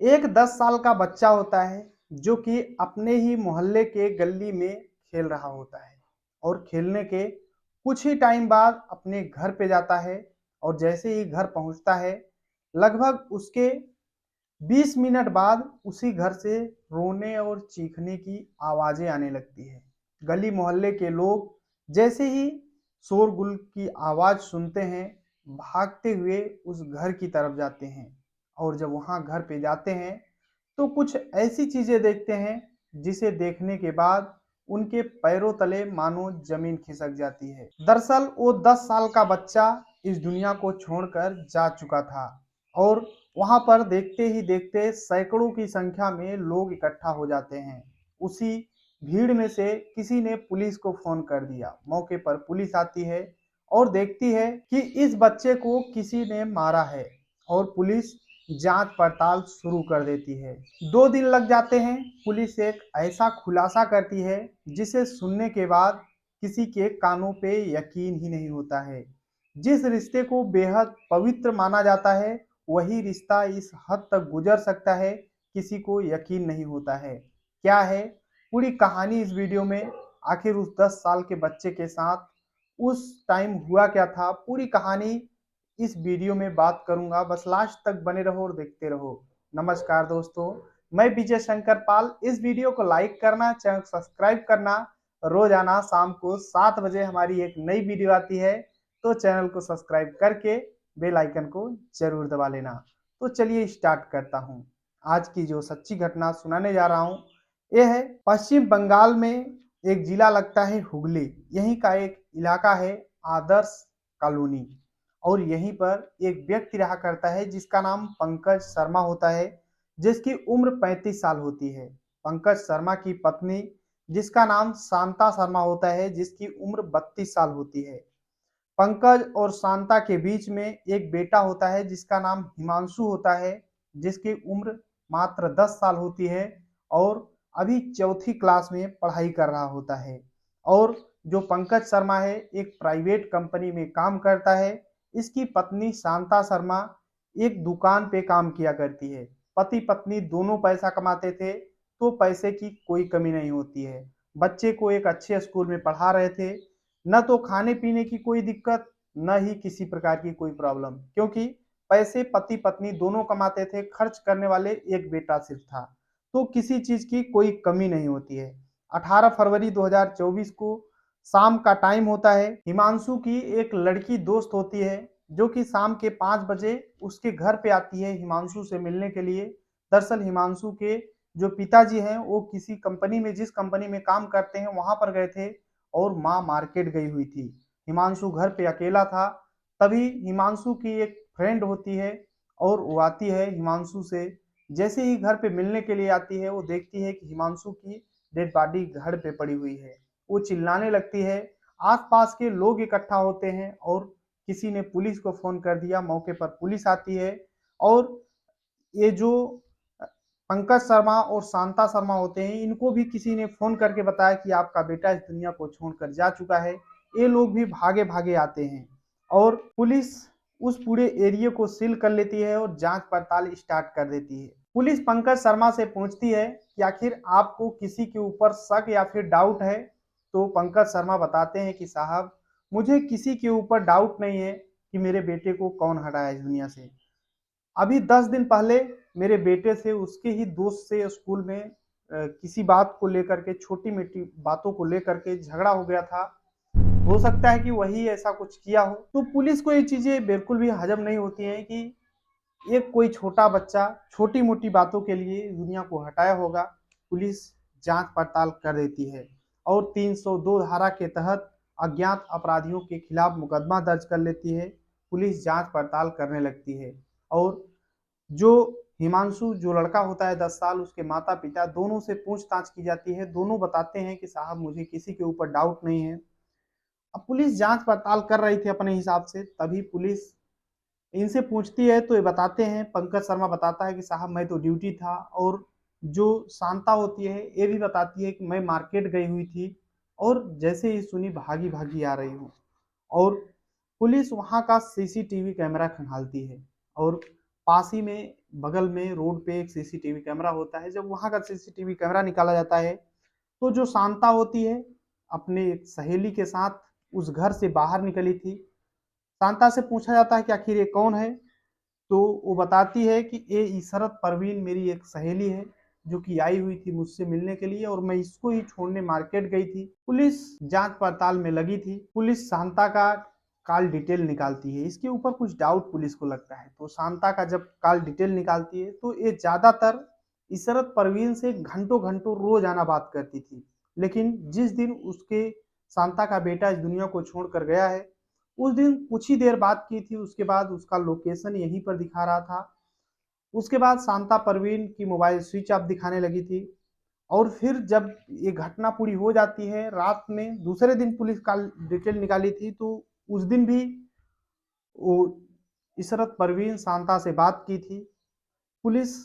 एक 10 साल का बच्चा होता है जो कि अपने ही मोहल्ले के गली में खेल रहा होता है और खेलने के कुछ ही टाइम बाद अपने घर पे जाता है और जैसे ही घर पहुंचता है लगभग उसके 20 मिनट बाद उसी घर से रोने और चीखने की आवाजें आने लगती है। गली मोहल्ले के लोग जैसे ही शोरगुल की आवाज सुनते हैं भागते हुए उस घर की तरफ जाते हैं और जब वहां घर पे जाते हैं तो कुछ ऐसी चीजें देखते हैं जिसे देखने के बाद उनके पैरों तले मानो जमीन खिसक जाती है। दरअसल वो 10 साल का बच्चा इस दुनिया को छोड़कर जा चुका था और वहां पर देखते ही देखते सैकड़ों की संख्या में लोग इकट्ठा हो जाते हैं। उसी भीड़ में से किसी ने पुलिस को फोन कर दिया। मौके पर पुलिस आती है और देखती है कि इस बच्चे को किसी ने मारा है और पुलिस जांच पड़ताल शुरू कर देती है। 2 दिन लग जाते हैं। पुलिस एक ऐसा खुलासा करती है जिसे सुनने के बाद किसी के कानों पे यकीन ही नहीं होता है। जिस रिश्ते को बेहद पवित्र माना जाता है वही रिश्ता इस हद तक गुजर सकता है, किसी को यकीन नहीं होता है। क्या है पूरी कहानी इस वीडियो में, आखिर उस 10 साल के बच्चे के साथ उस टाइम हुआ क्या था, पूरी कहानी इस वीडियो में बात करूंगा। बस लास्ट तक बने रहो और देखते रहो। नमस्कार दोस्तों, मैं विजय शंकर पाल। इस वीडियो को लाइक करना, चैनल सब्सक्राइब करना। रोजाना शाम को 7 बजे हमारी एक नई वीडियो आती है, तो चैनल को सब्सक्राइब करके बेल आइकन को जरूर दबा लेना। तो चलिए स्टार्ट करता हूँ। आज की जो सच्ची घटना सुनाने जा रहा हूँ यह है पश्चिम बंगाल में एक जिला लगता है हुगली। यहीं का एक इलाका है आदर्श कॉलोनी और यहीं पर एक व्यक्ति रहा करता है जिसका नाम पंकज शर्मा होता है, जिसकी उम्र 35 साल होती है। पंकज शर्मा की पत्नी जिसका नाम शांता शर्मा होता है, जिसकी उम्र 32 साल होती है। पंकज और शांता के बीच में एक बेटा होता है जिसका नाम हिमांशु होता है, जिसकी उम्र मात्र 10 साल होती है और अभी चौथी क्लास में पढ़ाई कर रहा होता है। और जो पंकज शर्मा है एक प्राइवेट कंपनी में काम करता है। इसकी पत्नी शांता शर्मा एक दुकान पे काम किया करती है। पति पत्नी दोनों पैसा कमाते थे तो पैसे की कोई कमी नहीं होती है। बच्चे को एक अच्छे स्कूल में पढ़ा रहे थे। न तो खाने पीने की कोई दिक्कत, न ही किसी प्रकार की कोई प्रॉब्लम, क्योंकि पैसे पति पत्नी दोनों कमाते थे। खर्च करने वाले एक बेटा सिर्फ था, तो किसी चीज की कोई कमी नहीं होती है। 18 फरवरी 2024 को शाम का टाइम होता है। हिमांशु की एक लड़की दोस्त होती है जो कि शाम के 5 बजे उसके घर पे आती है हिमांशु से मिलने के लिए। दरअसल हिमांशु के जो पिताजी हैं वो किसी कंपनी में, जिस कंपनी में काम करते हैं, वहां पर गए थे और माँ मार्केट गई हुई थी। हिमांशु घर पे अकेला था। तभी हिमांशु की एक फ्रेंड होती है और वो आती है हिमांशु से। जैसे ही घर पे मिलने के लिए आती है वो देखती है कि हिमांशु की डेड बॉडी घर पे पड़ी हुई है। वो चिल्लाने लगती है। आसपास के लोग इकट्ठा होते हैं और किसी ने पुलिस को फोन कर दिया। मौके पर पुलिस आती है और ये जो पंकज शर्मा और शांता शर्मा होते हैं इनको भी किसी ने फोन करके बताया कि आपका बेटा इस दुनिया को छोड़कर जा चुका है। ये लोग भी भागे भागे आते हैं और पुलिस उस पूरे एरिया को सील कर लेती है और जांच पड़ताल स्टार्ट कर देती है। पुलिस पंकज शर्मा से पूछती है कि आखिर आपको किसी के ऊपर शक या फिर डाउट है। तो पंकज शर्मा बताते हैं कि साहब, मुझे किसी के ऊपर डाउट नहीं है कि मेरे बेटे को कौन हटाया इस दुनिया से। अभी 10 दिन पहले मेरे बेटे से उसके ही दोस्त से स्कूल में किसी बात को लेकर के, छोटी मोटी बातों को लेकर के झगड़ा हो गया था। हो सकता है कि वही ऐसा कुछ किया हो। तो पुलिस को ये चीजें बिल्कुल भी हजम नहीं होती हैं कि एक कोई छोटा बच्चा छोटी मोटी बातों के लिए दुनिया को हटाया होगा। पुलिस जांच पड़ताल कर देती है और 302 धारा के तहत अज्ञात अपराधियों के खिलाफ मुकदमा दर्ज कर लेती है। पुलिस जांच पड़ताल करने लगती है और जो हिमांशु जो लड़का होता है 10 साल, उसके माता पिता दोनों से पूछताछ की जाती है। दोनों बताते हैं कि साहब मुझे किसी के ऊपर डाउट नहीं है। अब पुलिस जांच पड़ताल कर रही थी अपने हिसाब से, तभी पुलिस इनसे पूछती है तो ये बताते हैं, पंकज शर्मा बताता है कि साहब मैं तो ड्यूटी था। और जो शांता होती है ये भी बताती है कि मैं मार्केट गई हुई थी और जैसे ही सुनी भागी भागी आ रही हूँ। और पुलिस वहां का सीसीटीवी कैमरा खंगालती है और पास ही में बगल में रोड पे एक सीसीटीवी कैमरा होता है। जब वहाँ का सीसीटीवी कैमरा निकाला जाता है, तो जो शांता होती है अपने एक सहेली के साथ उस घर से बाहर निकली थी। शांता से पूछा जाता है कि आखिर ये कौन है? तो वो बताती है कि ये इशरत परवीन मेरी एक सहेली है, जो कि आई हुई थी मुझसे मिलने के लिए और मैं इसको ही छोड़ने मार्केट गई थी। पुलिस जांच पड़ताल में लगी थी। पुलिस शांता का कॉल डिटेल निकालती है। इसके ऊपर कुछ डाउट पुलिस को लगता है, तो शांता का जब कॉल डिटेल निकालती है तो ये ज्यादातर इशरत परवीन से घंटों घंटों रोज आना बात करती थी। लेकिन जिस दिन उसके शांता का बेटा इस दुनिया को छोड़कर गया है, उस दिन कुछ ही देर बात की थी, उसके बाद उसका लोकेशन यहीं पर दिखा रहा था। उसके बाद शांता परवीन की मोबाइल स्विच ऑफ दिखाने लगी थी। और फिर जब ये घटना पूरी हो जाती है, रात में दूसरे दिन पुलिस का डिटेल निकाली थी, तो उस दिन भी वो इशरत परवीन शांता से बात की थी। पुलिस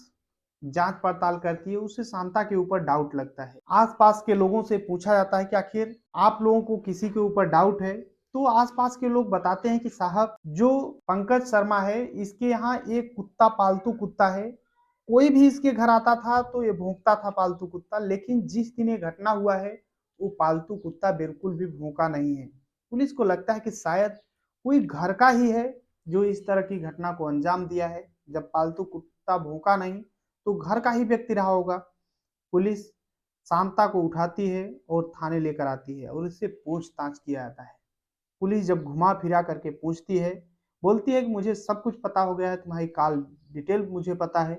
जांच पड़ताल करती है, उससे शांता के ऊपर डाउट लगता है। आसपास के लोगों से पूछा जाता है कि आखिर आप लोगों को किसी के ऊपर डाउट है? तो आसपास के लोग बताते हैं कि साहब, जो पंकज शर्मा है इसके यहाँ एक कुत्ता, पालतू कुत्ता है। कोई भी इसके घर आता था तो ये भौंकता था पालतू कुत्ता, लेकिन जिस दिन ये घटना हुआ है वो पालतू कुत्ता बिल्कुल भी भौंका नहीं है। पुलिस को लगता है कि शायद कोई घर का ही है जो इस तरह की घटना को अंजाम दिया है। जब पालतू कुत्ता भौंका नहीं तो घर का ही व्यक्ति रहा होगा। पुलिस शांता को उठाती है और थाने लेकर आती है और इससे पूछताछ किया जाता है। पुलिस जब घुमा फिरा करके पूछती है, बोलती है कि मुझे सब कुछ पता हो गया है, तुम्हारी कॉल डिटेल मुझे पता है।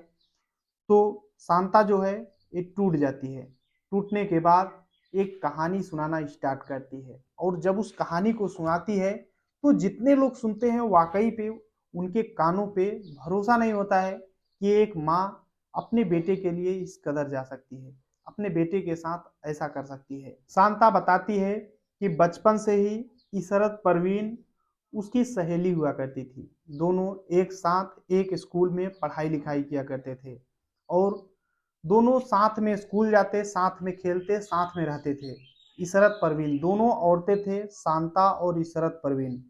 तो शांता जो है ये टूट जाती है। टूटने के बाद एक कहानी सुनाना स्टार्ट करती है और जब उस कहानी को सुनाती है तो जितने लोग सुनते हैं वाकई पे उनके कानों पे भरोसा नहीं होता है कि एक माँ अपने बेटे के लिए इस कदर जा सकती है, अपने बेटे के साथ ऐसा कर सकती है। शांता बताती है कि बचपन से ही इशरत परवीन उसकी सहेली हुआ करती थी। दोनों एक साथ एक स्कूल में पढ़ाई लिखाई किया करते थे और दोनों साथ में स्कूल जाते, साथ में खेलते, साथ में रहते थे। इशरत परवीन, दोनों औरतें थे, शांता और इशरत परवीन।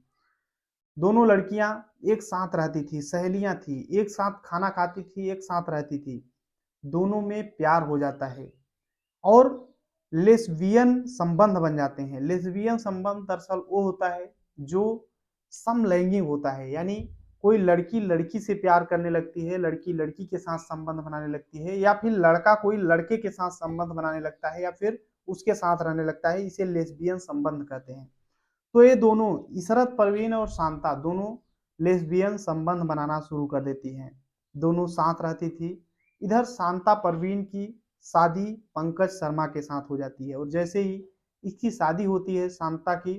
दोनों लड़कियां एक साथ रहती थी, सहेलियां थी, एक साथ खाना खाती थी, एक साथ रहती थी। दोनों में प्यार हो जाता है और लेस्बियन संबंध बन जाते हैं। लेस्बियन संबंध दरअसल वो होता है जो समलैंगिक होता है, यानी कोई लड़की लड़की से प्यार करने लगती है, लड़की लड़की के साथ संबंध बनाने लगती है, या फिर लड़का कोई लड़के के साथ संबंध बनाने लगता है या फिर उसके साथ रहने लगता है। इसे लेस्बियन संबंध कहते हैं। तो ये दोनों, इशरत परवीन और शांता, दोनों लेस्बियन संबंध बनाना शुरू कर देती हैं। दोनों साथ रहती थी। इधर शांता परवीन की शादी पंकज शर्मा के साथ हो जाती है और जैसे ही इसकी शादी होती है शांता की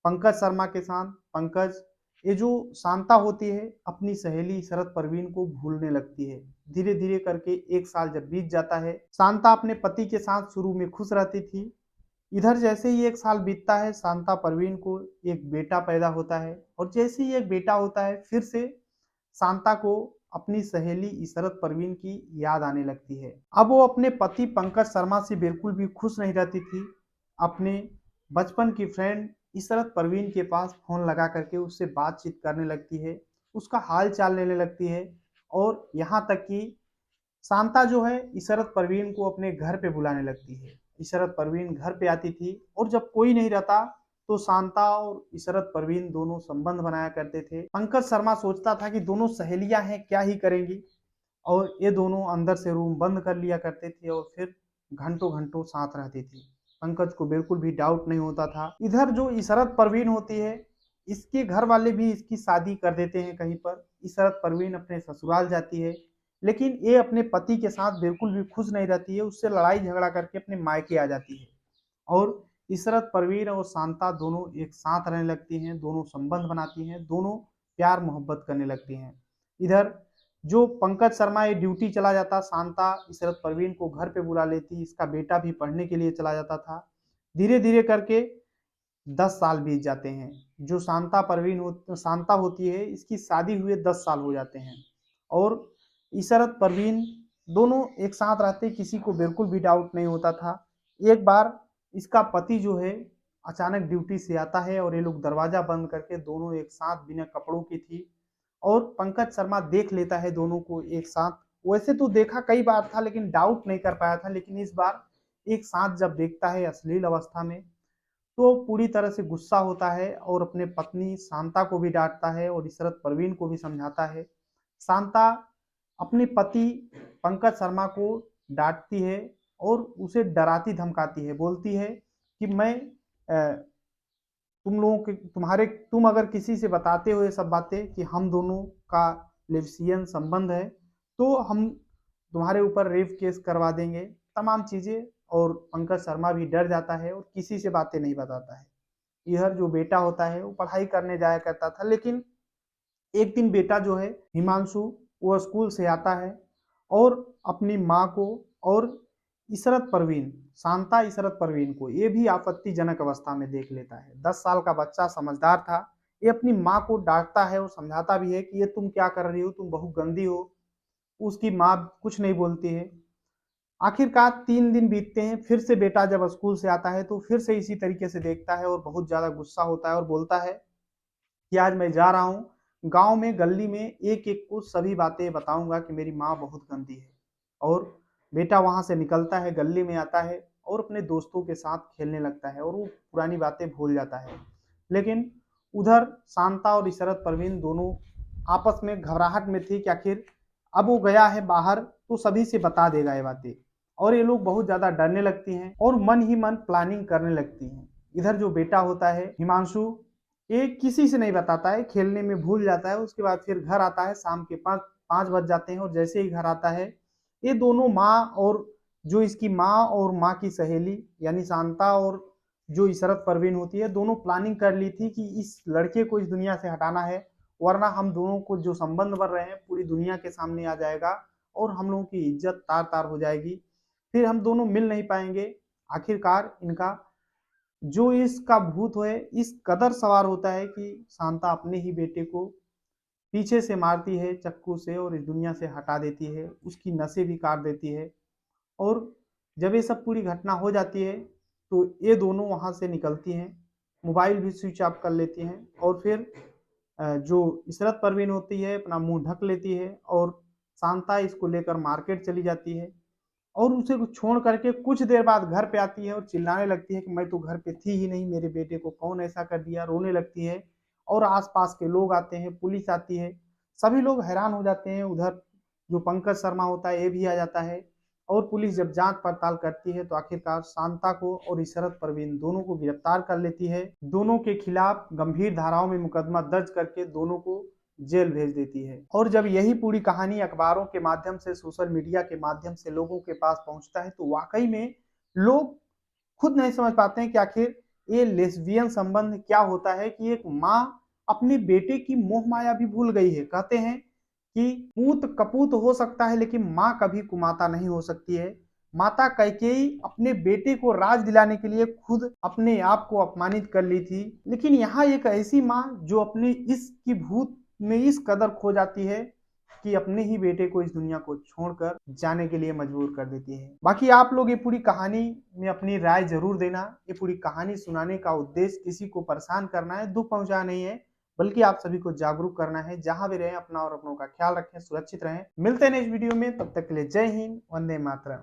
पंकज शर्मा के साथ, पंकज, ये जो शांता होती है अपनी सहेली इशरत परवीन को भूलने लगती है। धीरे धीरे करके एक साल जब बीत जाता है, शांता अपने पति के साथ शुरू में खुश रहती थी। इधर जैसे ही एक साल बीतता है, शांता परवीन को एक बेटा पैदा होता है और जैसे ही एक बेटा होता है फिर से शांता को अपनी सहेली इशरत परवीन की याद आने लगती है। अब वो अपने पति पंकज शर्मा से बिल्कुल भी खुश नहीं रहती थी। अपने बचपन की फ्रेंड इशरत परवीन के पास फोन लगा करके उससे बातचीत करने लगती है, उसका हाल चाल लेने लगती है और यहाँ तक कि शांता जो है इशरत परवीन को अपने घर पे बुलाने लगती है। इशरत परवीन घर पे आती थी और जब कोई नहीं रहता तो शांता और इशरत परवीन दोनों संबंध बनाया करते थे। पंकज शर्मा सोचता था कि दोनों सहेलियां हैं, क्या ही करेंगी, और ये दोनों अंदर से रूम बंद कर लिया करते थे और फिर घंटों घंटों साथ रहती थी। पंकज को बिल्कुल भी डाउट नहीं होता था। इधर जो इशरत परवीन होती है, इसके घर वाले भी इसकी शादी कर देते हैं कहीं पर। इशरत परवीन अपने ससुराल जाती है, लेकिन ये अपने पति के साथ बिल्कुल भी खुश नहीं रहती है, उससे लड़ाई झगड़ा करके अपने मायके आ जाती है और इशरत परवीन और शांता दोनों एक साथ रहने लगती हैं, दोनों संबंध बनाती हैं, दोनों प्यार मोहब्बत करने लगती हैं। इधर जो पंकज शर्मा ये ड्यूटी चला जाता, शांता इशरत परवीन को घर पे बुला लेती, इसका बेटा भी पढ़ने के लिए चला जाता था। धीरे धीरे करके 10 साल बीत जाते हैं। जो शांता होती है, इसकी शादी हुए 10 साल हो जाते हैं और इशरत परवीन दोनों एक साथ रहते, किसी को बिल्कुल भी डाउट नहीं होता था। एक बार इसका पति जो है अचानक ड्यूटी से आता है और ये लोग दरवाजा बंद करके दोनों एक साथ बिना कपड़ों की थी और पंकज शर्मा देख लेता है दोनों को एक साथ। वैसे तो देखा कई बार था लेकिन डाउट नहीं कर पाया था, लेकिन इस बार एक साथ जब देखता है अश्लील अवस्था में तो पूरी तरह से गुस्सा होता है और अपने पत्नी शांता को भी डांटता है और इशरत परवीन को भी समझाता है। शांता अपने पति पंकज शर्मा को डांटती है और उसे डराती धमकाती है, बोलती है कि मैं तुम लोगों के तुम अगर किसी से बताते हो ये सब बातें कि हम दोनों का लेस्बियन संबंध है तो हम तुम्हारे ऊपर रेप केस करवा देंगे, तमाम चीजें। और पंकज शर्मा भी डर जाता है और किसी से बातें नहीं बताता है। यह जो बेटा होता है वो पढ़ाई करने जाया करता था, लेकिन एक दिन बेटा जो है हिमांशु वो स्कूल से आता है और अपनी माँ को और इशरत परवीन शांता इशरत परवीन को ये भी आपत्तिजनक अवस्था में देख लेता है। 10 साल का बच्चा समझदार था, ये अपनी माँ को डांटता है और समझाता भी है कि ये तुम क्या कर रही हो, तुम बहुत गंदी हो। उसकी माँ कुछ नहीं बोलती है। आखिरकार 3 दिन बीतते हैं, फिर से बेटा जब स्कूल से आता है तो फिर से इसी तरीके से देखता है और बहुत ज्यादा गुस्सा होता है और बोलता है कि आज मैं जा रहा हूँ गांव में गली में एक एक को सभी बातें बताऊंगा कि मेरी माँ बहुत गंदी है। और बेटा वहां से निकलता है, गली में आता है और अपने दोस्तों के साथ खेलने लगता है और वो पुरानी बातें भूल जाता है। लेकिन उधर शांता और इशरत परवीन दोनों आपस में घबराहट में थी कि आखिर अब वो गया है बाहर तो सभी से बता देगा ये बातें, और ये लोग बहुत ज्यादा डरने लगती हैं और मन ही मन प्लानिंग करने लगती हैं। इधर जो बेटा होता है हिमांशु ये किसी से नहीं बताता है, खेलने में भूल जाता है। उसके बाद फिर घर आता है, शाम के 5 बज जाते हैं और जैसे ही घर आता है ये दोनों माँ और जो इसकी माँ और माँ की सहेली यानी शांता और जो इशरत परवीन होती है दोनों प्लानिंग कर ली थी कि इस लड़के को इस दुनिया से हटाना है, वरना हम दोनों को जो संबंध बन रहे हैं पूरी दुनिया के सामने आ जाएगा और हम लोगों की इज्जत तार तार हो जाएगी, फिर हम दोनों मिल नहीं पाएंगे। आखिरकार इनका जो इसका भूत है इस कदर सवार होता है कि शांता अपने ही बेटे को पीछे से मारती है चक्कू से और इस दुनिया से हटा देती है, उसकी नसें भी काट देती है। और जब ये सब पूरी घटना हो जाती है तो ये दोनों वहां से निकलती हैं, मोबाइल भी स्विच ऑफ कर लेती हैं और फिर जो इशरत परवीन होती है अपना मुंह ढक लेती है और शांता इसको लेकर मार्केट चली जाती है और उसे छोड़ करके कुछ देर बाद घर पे आती है और चिल्लाने लगती है कि मैं तो घर पे थी ही नहीं, मेरे बेटे को कौन ऐसा कर दिया, रोने लगती है। और आसपास के लोग आते हैं, पुलिस आती है, सभी लोग हैरान हो जाते हैं। उधर जो पंकज शर्मा होता है ये भी आ जाता है और पुलिस जब जांच पड़ताल करती है तो आखिरकार शांता को और इशरत परवीन दोनों को गिरफ्तार कर लेती है। दोनों के खिलाफ गंभीर धाराओं में मुकदमा दर्ज करके दोनों को जेल भेज देती है। और जब यही पूरी कहानी अखबारों के माध्यम से सोशल मीडिया के माध्यम से लोगों के पास पहुंचता है तो वाकई में लोग खुद नहीं समझ पाते हैं कि आखिर ये लेस्बियन संबंध क्या होता है कि एक माँ अपने बेटे की मोह माया भी भूल गई है। कहते हैं कि पूत कपूत हो सकता है लेकिन माँ कभी कुमाता नहीं हो सकती है। माता कैकेयी अपने बेटे को राज दिलाने के लिए खुद अपने आप को अपमानित कर ली थी, लेकिन यहाँ एक ऐसी माँ जो अपनी इसकी भूत में इस कदर खो जाती है कि अपने ही बेटे को इस दुनिया को छोड़कर जाने के लिए मजबूर कर देती है। बाकी आप लोग ये पूरी कहानी में अपनी राय जरूर देना। ये पूरी कहानी सुनाने का उद्देश्य किसी को परेशान करना है, दुख पहुंचाना नहीं है, बल्कि आप सभी को जागरूक करना है। जहां भी रहें अपना और अपनों का ख्याल रखें, सुरक्षित रहें। मिलते हैं नेक्स्ट वीडियो में, तब तक के लिए जय हिंद, वंदे मातरम।